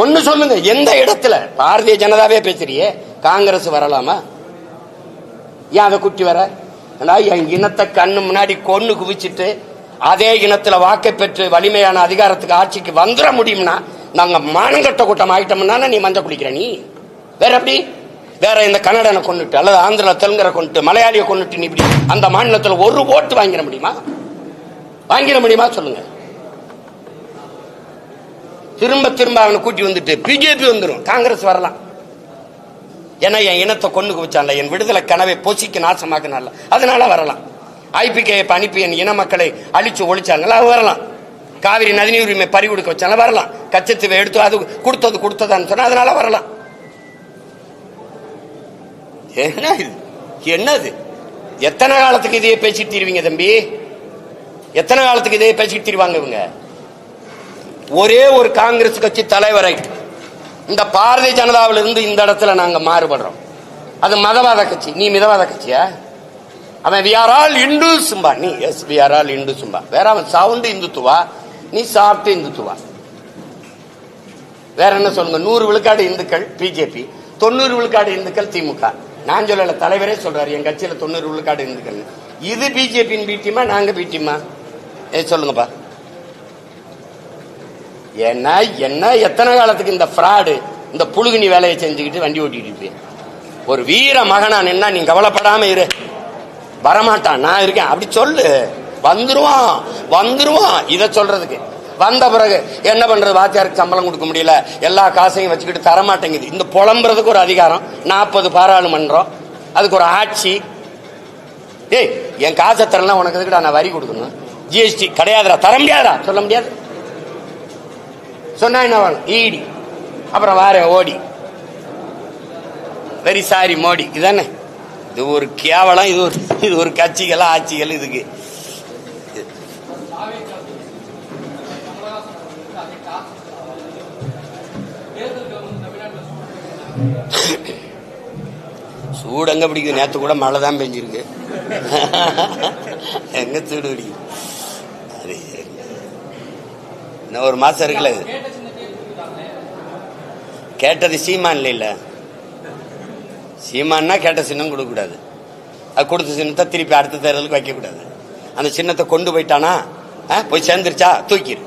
ஒண்ணு சொல்லுங்க. எந்த இடத்துல? பாரதிய ஜனதாவே பேசுறியே, காங்கிரஸ் வரலாமா? ஏன் அதை குட்டி வர? என் இனத்தை கண்ணு முன்னாடி கொன்னு குவிச்சிட்டு அதே இனத்துல வாக்கை பெற்று வலிமையான அதிகாரத்துக்கு ஆட்சிக்கு வந்துட முடியும்னா நாங்க மானங்கட்ட கூட்டம் ஆயிட்டோம்னா நீ மஞ்ச குளிக்கிற. நீ வேற எப்படி? வேற இந்த கன்னடனை கொண்டுட்டு அல்லது ஆந்திரா தெலுங்கரை கொண்டுட்டு மலையாளியை கொண்டுட்டு நீ இப்படி அந்த மாநிலத்தில் ஒரு ஓட்டு வாங்கிட முடியுமா? வாங்கிட முடியுமா சொல்லுங்க. திரும்ப திரும்ப அவனை கூட்டி வந்துட்டு பிஜேபி வந்துடும், காங்கிரஸ் வரலாம். ஏன்னா என் இனத்தை கொண்டு குவிச்சான்ல, என் விடுதலை கனவை பொசிக்கு நாசமாக்கினால, அதனால வரலாம். ஐபிகே அனுப்பி என் இன மக்களை அழிச்சு ஒழிச்சாங்களா, வரலாம். காவிரி நதிநீர் உரிமை பறி கொடுக்க வச்சால வரலாம். கச்சத்தீவை எடுத்து அது கொடுத்ததான்னு சொன்னா அதனால வரலாம். என்னது? எத்தனை காலத்துக்கு இதையே பேசிட்டு தீருவீங்க தம்பி? எத்தனை காலத்துக்கு இதையே பேசிட்டு தீருவாங்க இவங்க? ஒரே ஒரு காங்கிரஸ் கட்சி தலைவரை இந்த பாரதிய ஜனதாவில் இருந்து இந்த இடத்துல நாங்க மாறுபடுறோம். அது மதவாத கட்சி. நீ மிதவாத கட்சியா? அவன் we are all Hindus சும்பா. நீ yes we are all Hindus சும்பா. வேற அவன் சவுண்ட் இந்துத்துவா, நீ சாப்பிட்டு இந்துத்துவா. வேற என்ன சொல்லுங்க? 100 விழுக்காடு இந்துக்கள் பிஜேபி, 90 விழுக்காடு இந்துக்கள் திமுக. நான் சொல்லல, தலைவரே சொல்றாரு என் கட்சியில 90 விழுக்காடு இந்துக்கள். இது பிஜேபியின் பி டீமா, நாங்க பி டீமா? சொல்லுங்கப்பா. என்ன என்ன எத்தனை காலத்துக்கு இந்த ஃப்ராடு, இந்த புழுகுனி வேலையை செஞ்சுக்கிட்டு வண்டி ஓட்டிட்டு இருப்பேன்? ஒரு வீர மகனா நின்னா நீ கவலைப்படாம இரு, வரமாட்டான், நான் இருக்கேன் அப்படி சொல்லு. வந்துருவான். இதை சொல்றதுக்கு வந்த பிறகு என்ன பண்றது? வாத்தியாருக்கு சம்பளம் கொடுக்க முடியல, எல்லா காசையும் வச்சுக்கிட்டு தரமாட்டேங்குது. இந்த புலம்புறதுக்கு ஒரு அதிகாரம், 40 பாராளுமன்றம், அதுக்கு ஒரு ஆட்சி. என் காசை தரலாம், உனக்கு எதுக்குடா நான் வரி கொடுக்கணும்? ஜிஎஸ்டி கிடையாதுடா, தர முடியாதா? சொல்ல முடியாது. சொன்னா என்ன வேணும்? ஈடி. அப்புறம் வார ஓடி, வெரி சாரி மோடி. இதுதானே? இது ஒரு கேவலம். இது ஒரு கட்சிகள் ஆட்சிகள். இதுக்கு சூடு எங்க பிடிக்குது? நேற்று கூட மழை தான் பெஞ்சிருக்கு. எங்க சூடு பிடிக்குது? இன்னும் ஒரு மாசம் இருக்குல்ல. கேட்டது சீமான் இல்ல, சீமான்னா கேட்ட சின்னம் கொடுக்க கூடாது. அது கொடுத்த சின்னத்தை திருப்பி அடுத்த தேர்தலுக்கு வைக்க கூடாது. அந்த சின்னத்தை கொண்டு போயிட்டானா போய் சேர்ந்துருச்சா தூக்கிடு.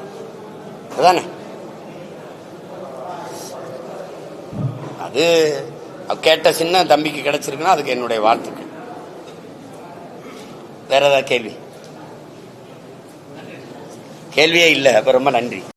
அதானே? அது கேட்ட சின்ன தம்பிக்கு கிடைச்சிருக்குன்னா அதுக்கு என்னுடைய வாழ்த்துக்கள். வேற ஏதாவது கேள்வியே இல்லை. அப்ப ரொம்ப நன்றி.